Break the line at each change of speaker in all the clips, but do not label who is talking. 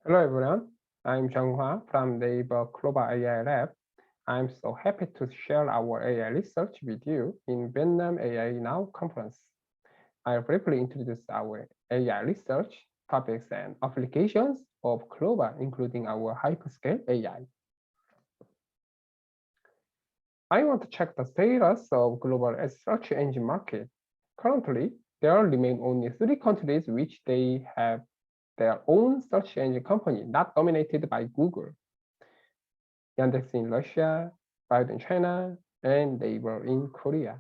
Hello everyone, I'm Jungwoo from NAVER Global AI Lab. I'm so happy to share our AI research with you in Vietnam AI Now conference. I'll briefly introduce our AI research topics and applications of Global, including our hyperscale AI. I want to check the status of global search engine market. Currently, there remain only 3 countries which they have their own search engine company, not dominated by Google. Yandex in Russia, Baidu in China, and NAVER in Korea.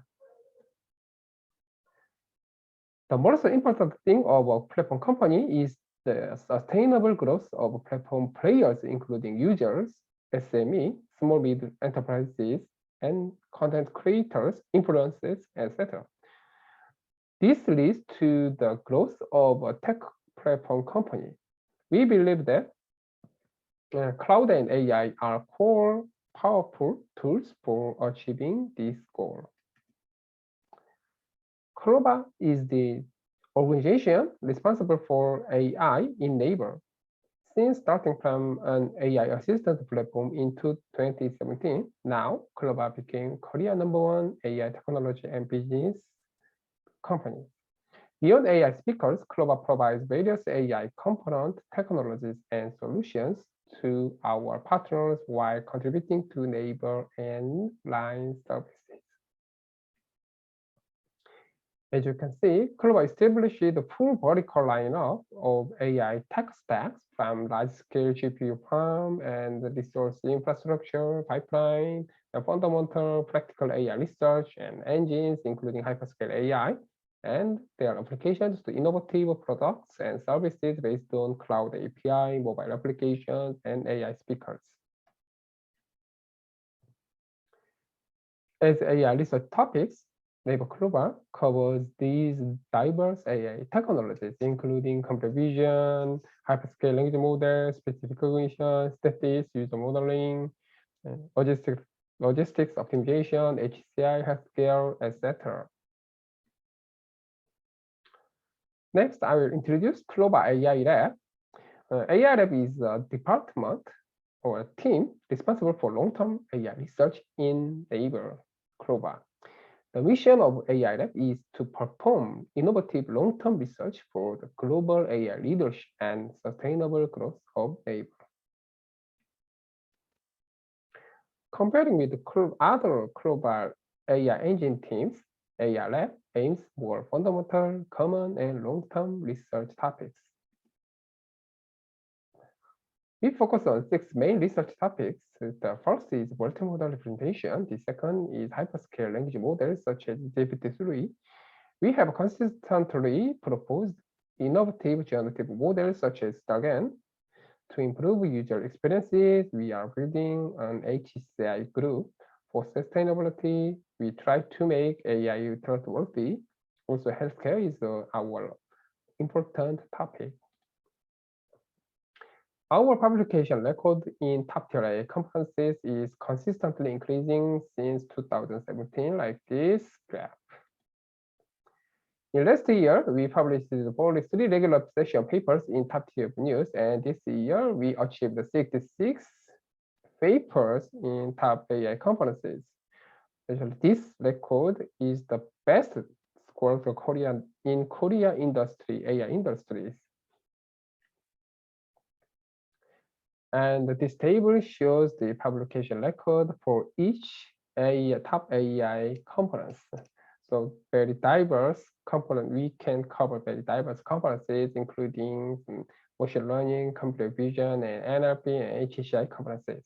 The most important thing of a platform company is the sustainable growth of platform players, including users, SME, small mid enterprises, and content creators, influencers, etc. This leads to the growth of a tech platform company. We believe that cloud and AI are core powerful tools for achieving this goal. Global is the organization responsible for AI in NAVER. Since starting from an AI assistant platform in 2017, now Global became Korea #1 AI technology and business company. Beyond AI speakers, Global provides various AI component technologies and solutions to our partners while contributing to NAVER and line services. As you can see, Global established the full vertical lineup of AI tech stacks from large-scale GPU farm and resource infrastructure, pipeline, and fundamental practical AI research and engines, including hyperscale AI, and their applications to innovative products and services based on cloud API, mobile applications, and AI speakers. As AI research topics, NAVER Global covers these diverse AI technologies, including computer vision, hyperscale language models, specific cognition, statistics, user modeling, logistics optimization, HCI, healthcare, etc. Next, I will introduce Global AI Lab. AI Lab is a department or a team responsible for long-term AI research in NAVER Global. The mission of AI Lab is to perform innovative long-term research for the global AI leadership and sustainable growth of NAVER. Comparing with the other global AI engine teams, AI Lab aims for fundamental, common, and long-term research topics. We focus on 6 main research topics. The first is multimodal representation. The second is hyperscale language models such as GPT-3. We have consistently proposed innovative generative models such as Stagen. To improve user experiences, we are building an HCI group. For sustainability, we try to make AI trustworthy. Also, healthcare is our important topic. Our publication record in top-tier AI conferences is consistently increasing since 2017, like this graph. In last year, we published only 3 regular session papers in top-tier news, and this year we achieved 66 papers in top AI conferences. This record is the best score for Korea industry, AI industries. And this table shows the publication record for each top AI conference. So very diverse component. We can cover very diverse conferences, including machine learning, computer vision, and NLP and HCI conferences.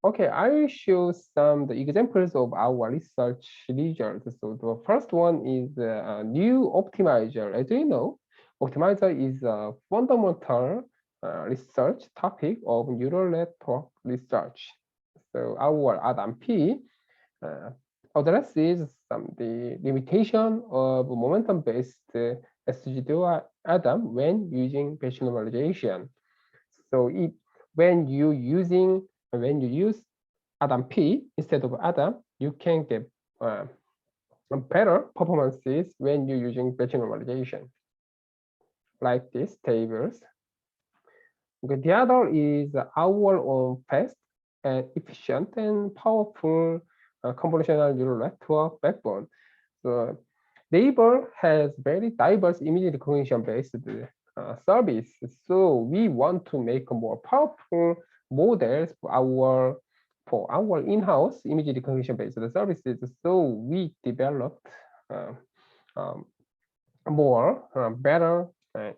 Okay, I will show some the examples of our research results. So the first one is a new optimizer. As you know, optimizer is a fundamental research topic of neural network research. So our ADAM-P addresses the limitation of momentum-based SG2 ADAM when using batch normalization. So when you use ADAM-P instead of ADAM, you can get better performances when you're using batch normalization, like these tables. Okay, the other is our own fast and efficient and powerful convolutional neural network backbone. So NAVER has very diverse image recognition based service. So we want to make more powerful models for our in-house image recognition based services. So we developed um, more better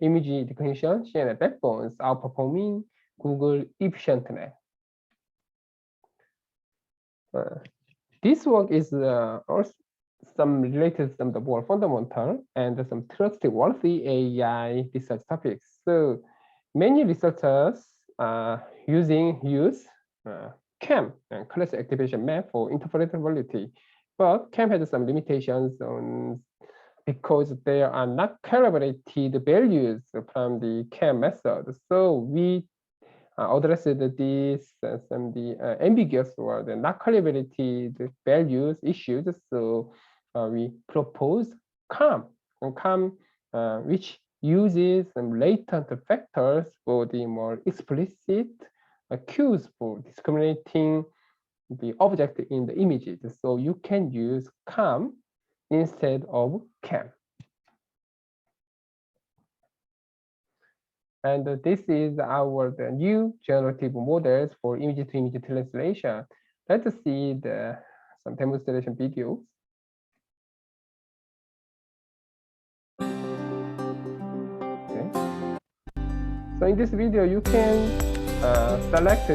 image recognition CNN backbones outperforming Google EfficientNet. This work is also some related some the more fundamental and some trustworthy AI research topics. So many researchers use CAM class activation map for interpretability, but CAM has some limitations on because there are not calibrated values from the CAM method. So we addressed this some the ambiguous or the not calibrated values issues. So we propose CAM, which uses some latent factors for the more explicit cues for discriminating the object in the images. So you can use CAM instead of CAM. And this is our the new generative models for image-to-image translation. Let's see some demonstration videos. Okay. So in this video, you can select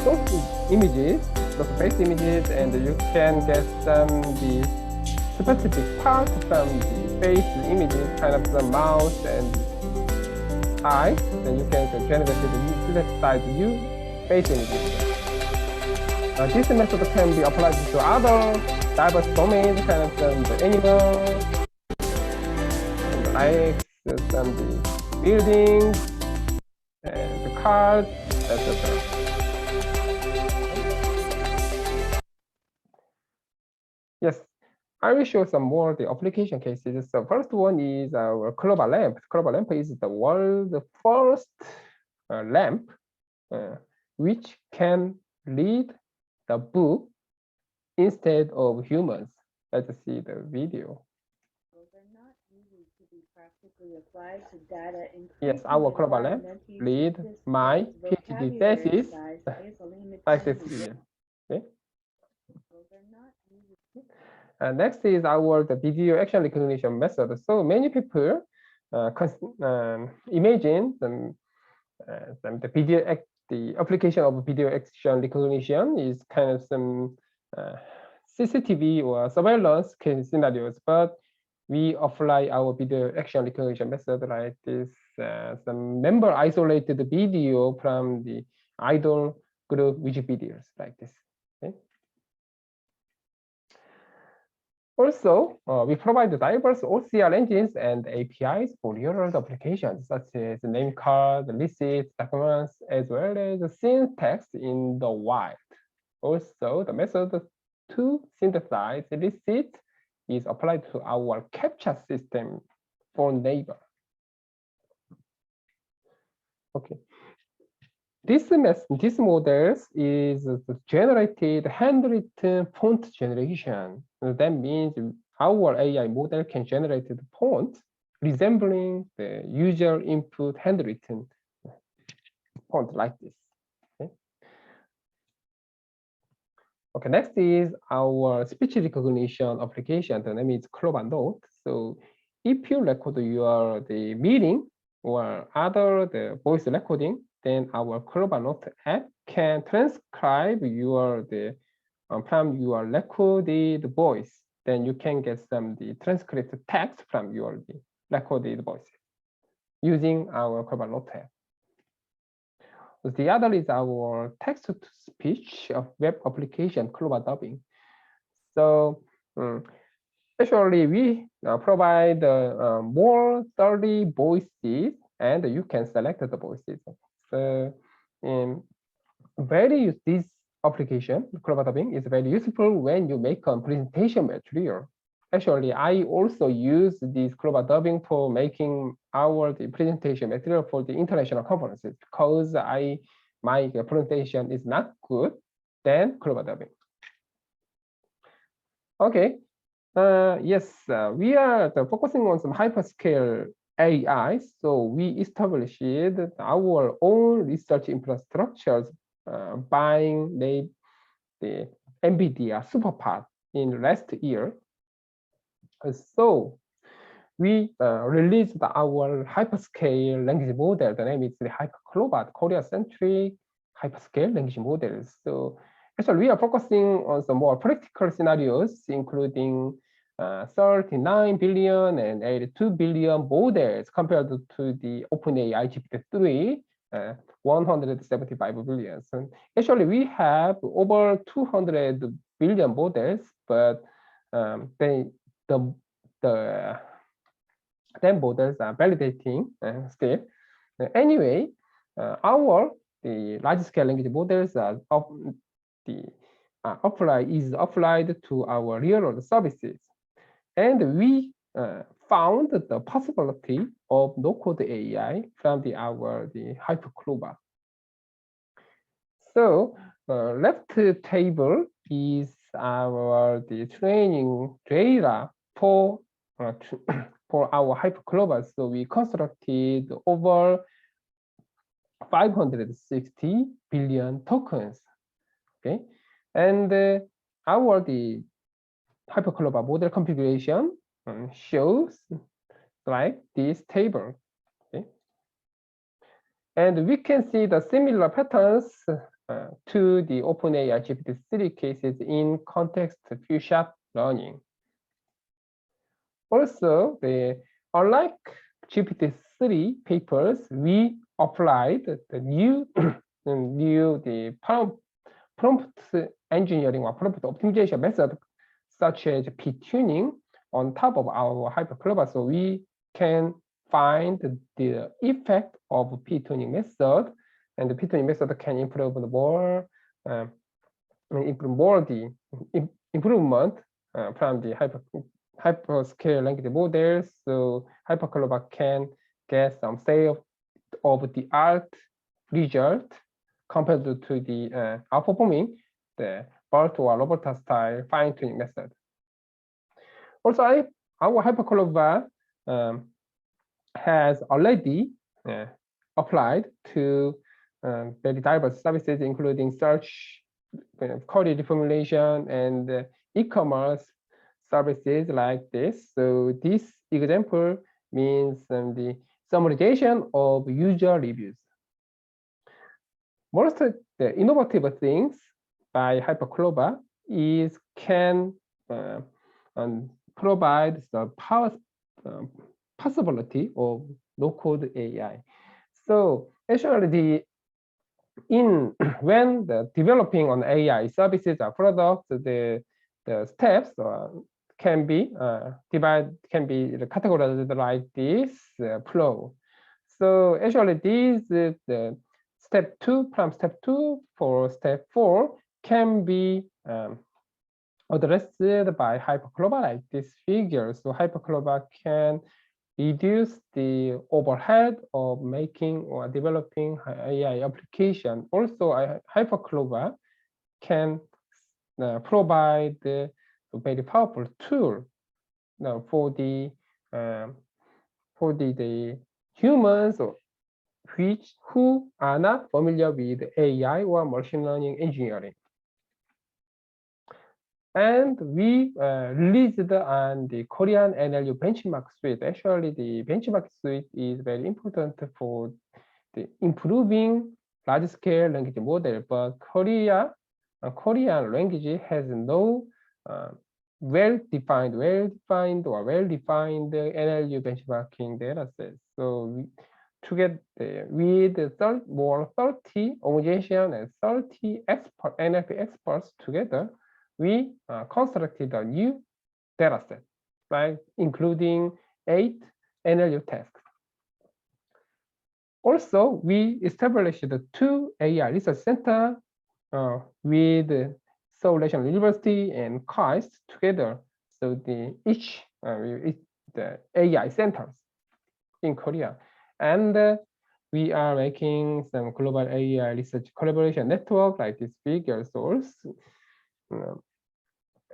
those images, those face images, and you can get some the specific part from the face images, kind of the mouth and eye. Then you can generate the left-side view face images. This method can be applied to other diverse domains, kind of the animal, and the lights, some the buildings, and the cars, etc. Yes, I will show some more the application cases. So first one is our Clover lamp. Clover lamp is the world's first lamp which can read the book instead of humans. Let's see the video. Yes, our Clover lamp read my PhD thesis like this video. Okay. Next is the video action recognition method. So many people imagine the application of video action recognition is kind of some CCTV or surveillance scenarios, but we apply our video action recognition method like this, some member isolated video from the idol group music videos like this. Okay. Also, we provide diverse OCR engines and APIs for real-world applications, such as name card, receipts, documents, as well as syntax in the wild. Also, the method to synthesize receipts is applied to our captcha system for NAVER. Okay. This models is generated handwritten font generation. That means our AI model can generate the font resembling the user input handwritten font like this. Okay. Okay, next is our speech recognition application. The name is Clover Note. So if you record the meeting or the voice recording, then our Clover Note app can transcribe from your recorded voice. Then you can get the transcript text from your recorded voice using our Clover Note app. The other is our text-to-speech web application, Clover Dubbing. So actually, we provide more 30 voices, and you can select the voices. So this application, Clover Dubbing, is very useful when you make a presentation material. actually, I also use this global dubbing for making the presentation material for the international conferences because my presentation is not good than global dubbing. Okay. Yes, we are focusing on some hyperscale AI. So we established our own research infrastructures buying the NVIDIA SuperPod in last year. So we released our hyperscale language model. The name is the Hyperclobat, Korea-centric hyperscale language models. So actually, we are focusing on some more practical scenarios, including 39 billion and 82 billion models compared to the OpenAI GPT-3, 175 billion. So actually, we have over 200 billion models, but the models are validating still. Anyway, the large-scale language models are applied to our real-world services, and we found the possibility of no-code AI from the Hyperclobat. So left table is the training data for our Hyperclobat. So we constructed over 560 billion tokens. Okay, and the Hyperclobat model configuration shows like this table. Okay, and we can see the similar patterns to the OpenAI GPT-3 cases in context few-shot learning. Also, unlike GPT-3 papers, we applied the new prompt engineering or prompt optimization method, such as p-tuning, on top of our Hyperclobat, so we can find the effect of p-tuning method, and the p-tuning method can improve more the improvement from the hyperscale language models. So Hyperclobat can get some state-of-the-art result compared to the outperforming the BERT or Roberta style fine-tuning method. Also, our Hyperclobat has already applied to very diverse services, including search, query reformulation, and e-commerce services like this. So this example means the summarization of user reviews. Most of the innovative things by Hyperclobat is can provide the possibility of no-code AI. So actually, when developing on AI services or products, the steps can be categorized like this flow. So actually, the step 2 from step 2 for step 4 can be addressed by Hyperclobat like this figure. So Hyperclobat can reduce the overhead of making or developing AI application. Also, Hyperclobat can provide a very powerful tool for the humans who are not familiar with AI or machine learning engineering. And we released on the Korean NLU benchmark suite. Actually, the benchmark suite is very important for the improving large-scale language model, but Korean language has no well-defined NLU benchmarking dataset. So together with 30 organizations and 30 NLP experts together, we constructed a new dataset, right, including 8 NLU tasks. Also, we established the 2 AI research centers with Seoul National University and KAIST together. So the the AI centers in Korea, and we are making some global AI research collaboration network like this figure source.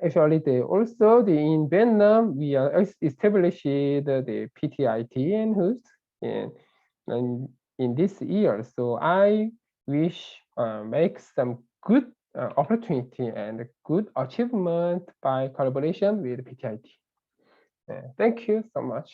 Actually, in Vietnam, we are established the PTITxNAVER in this year. So I wish make some good opportunity and good achievement by collaboration with PTIT. Thank you so much.